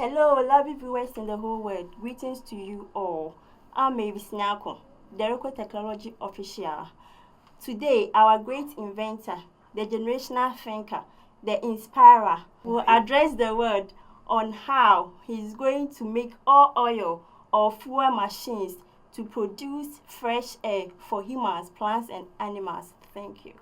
Hello, lovely viewers in the whole world. Greetings to you all. I'm Mavis Nyako, Deroko Technology Official. Today, our great inventor, the generational thinker, the inspirer, will address the world on how he's going to make all oil or fuel machines to produce fresh air for humans, plants, and animals. Thank you.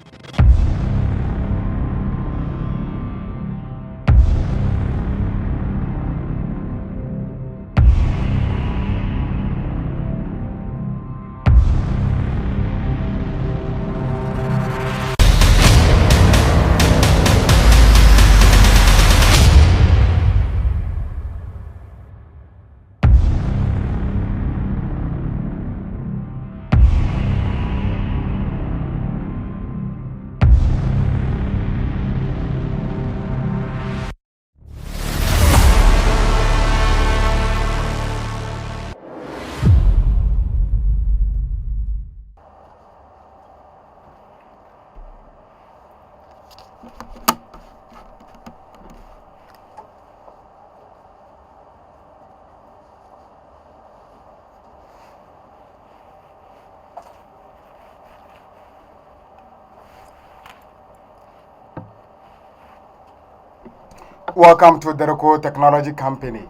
Welcome to Deroko Technology Company.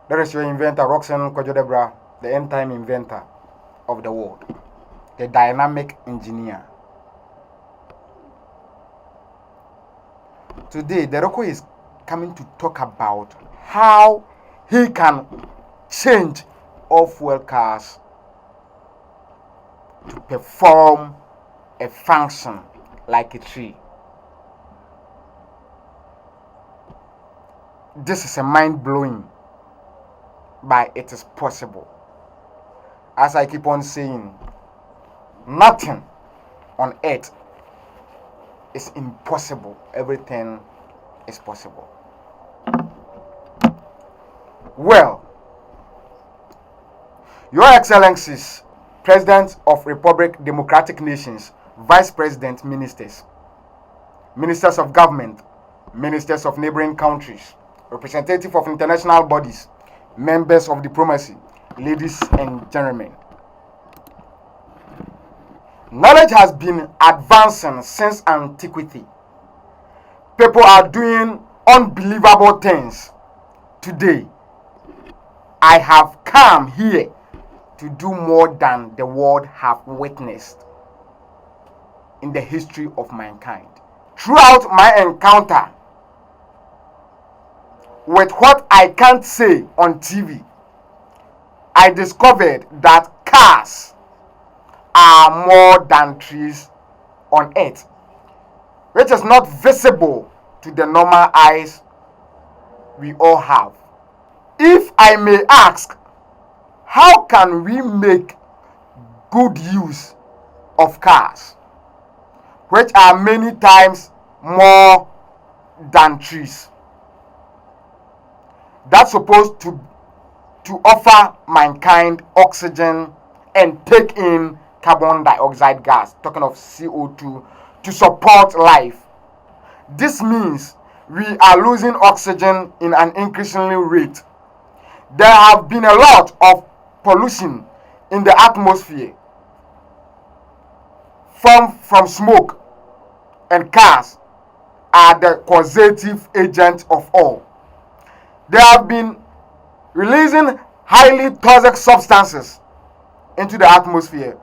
There is your inventor, Roxanne Kojodebra, the end-time inventor of the world, the dynamic engineer. Today, Deroko is coming to talk about how he can change off-fuel cars to perform a function like a tree. This is a mind-blowing, but it is possible. As I keep on saying, nothing on earth is impossible. Everything is possible. Well, Your Excellencies, President of Republic Democratic Nations, Vice President, Ministers, Ministers of Government, Ministers of neighboring countries, representatives of international bodies, members of diplomacy, ladies and gentlemen. Knowledge has been advancing since antiquity. People are doing unbelievable things. Today, I have come here to do more than the world have witnessed in the history of mankind. Throughout my encounter with what I can't say on TV, I discovered that cars are more than trees on earth, which is not visible to the normal eyes we all have. If I may ask, how can we make good use of cars, which are many times more than trees? That's supposed to offer mankind oxygen and take in carbon dioxide gas, talking of CO2, to support life. This means we are losing oxygen in an increasing rate. There have been a lot of pollution in the atmosphere from smoke, and cars are the causative agent of all. They have been releasing highly toxic substances into the atmosphere,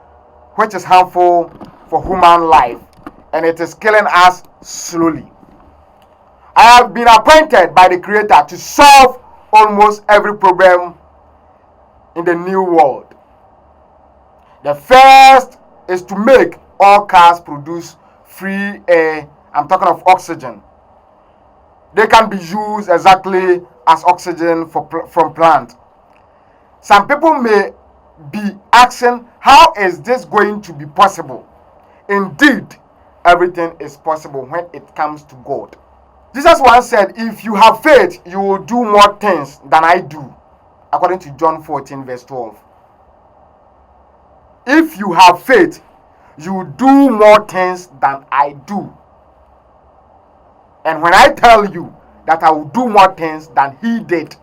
which is harmful for human life, and it is killing us slowly. I have been appointed by the Creator to solve almost every problem in the new world. The first is to make all cars produce free air. I'm talking of oxygen. They can be used exactly as oxygen from plant. Some people may be asking, how is this going to be possible? Indeed, everything is possible when it comes to God. Jesus once said, if you have faith, you will do more things than I do, according to John 14 verse 12. If you have faith, you will do more things than I do. And when I tell you that I will do more things than he did.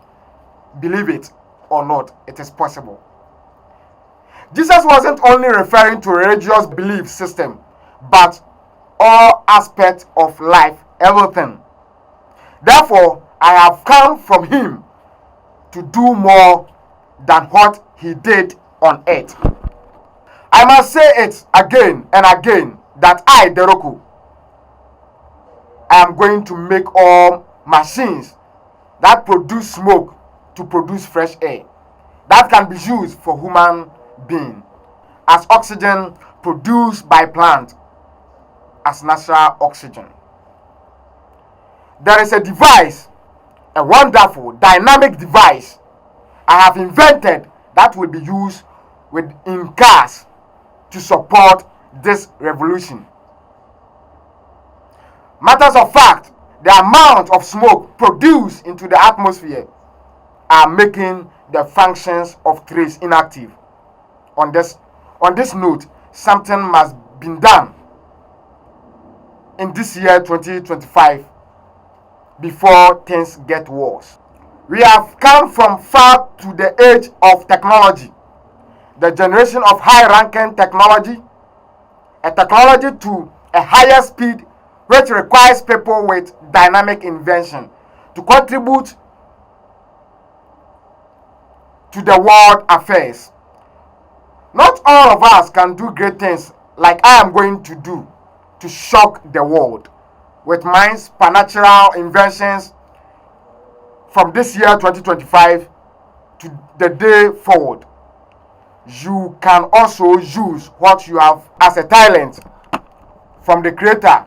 Believe it or not, it is possible. Jesus wasn't only referring to religious belief system, but all aspects of life, everything. Therefore, I have come from him to do more than what he did on earth. I must say it again and again that I, Deroko, I am going to make all machines that produce smoke to produce fresh air that can be used for human being as oxygen produced by plant as natural oxygen. There is a device, a wonderful dynamic device I have invented that will be used in cars to support this revolution. Matters of fact, the amount of smoke produced into the atmosphere are making the functions of trees inactive. On this note, something must be done in this year 2025 before things get worse. We have come from far to the age of technology, the generation of high-ranking technology, a technology to a higher speed which requires people with dynamic invention to contribute to the world affairs. Not all of us can do great things like I am going to do to shock the world with my supernatural inventions from this year 2025 to the day forward. You can also use what you have as a talent from the Creator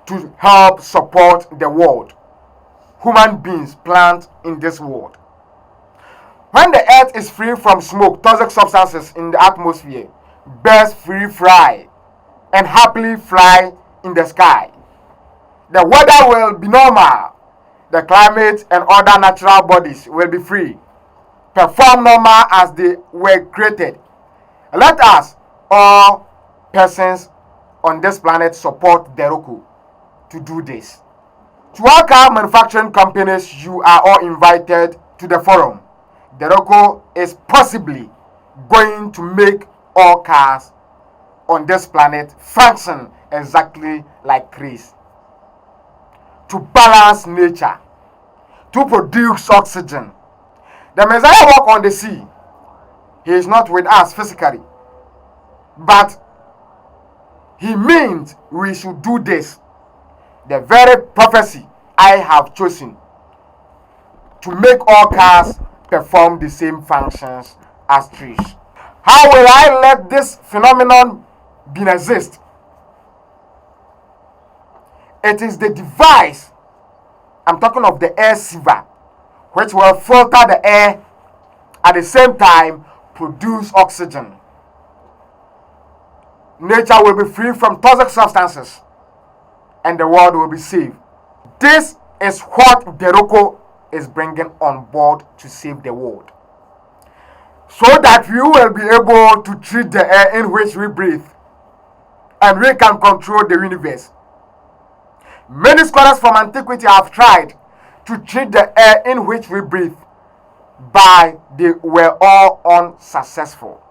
to help support the world, human beings, plants in this world. When the earth is free from smoke, toxic substances in the atmosphere, birds free fly and happily fly in the sky. The weather will be normal. The climate and other natural bodies will be free, perform normal as they were created. Let us, all persons on this planet, support Deroko to do this. To all car manufacturing companies, you are all invited to the forum. Deroko is possibly going to make all cars on this planet function exactly like trees, to balance nature, to produce oxygen. The Messiah walked on the sea. He is not with us physically, but he means we should do this. The very prophecy I have chosen to make all cars perform the same functions as trees. How will I let this phenomenon be exist? It is the device, I'm talking of the air sieve, which will filter the air at the same time produce oxygen. Nature will be free from toxic substances and the world will be saved. This is what Deroko is bringing on board to save the world, so that we will be able to treat the air in which we breathe and we can control the universe. Many scholars from antiquity have tried to treat the air in which we breathe, but they were all unsuccessful.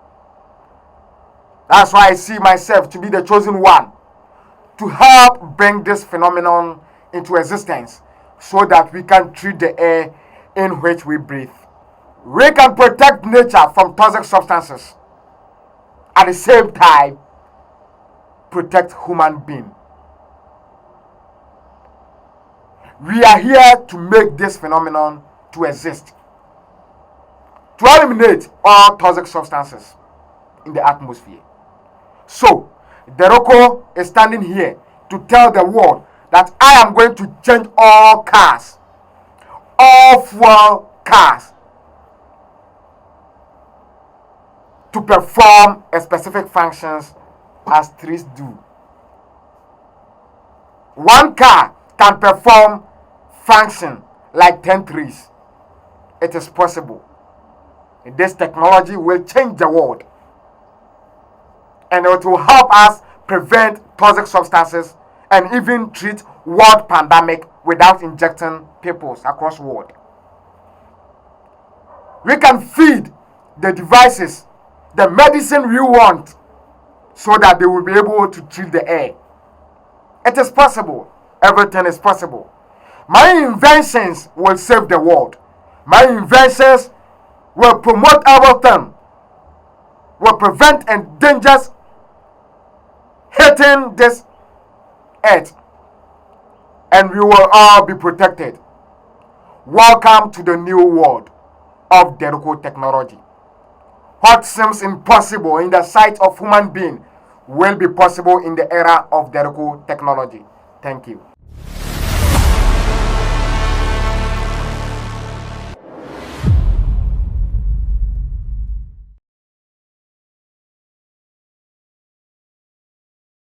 That's why I see myself to be the chosen one to help bring this phenomenon into existence so that we can treat the air in which we breathe. We can protect nature from toxic substances, at the same time protect human beings. We are here to make this phenomenon to exist, to eliminate all toxic substances in the atmosphere. So, Deroko is standing here to tell the world that I am going to change all cars, all fuel cars, to perform a specific functions as trees do. One car can perform function like 10 trees. It is possible. This technology will change the world, and it will help us prevent toxic substances and even treat world pandemic without injecting peoples across the world. We can feed the devices the medicine we want so that they will be able to treat the air. It is possible. Everything is possible. My inventions will save the world. My inventions will promote everything, will prevent and dangers hitting this earth, and we will all be protected. Welcome to the new world of Deroko technology. What seems impossible in the sight of human being will be possible in the era of Deroko technology. Thank you.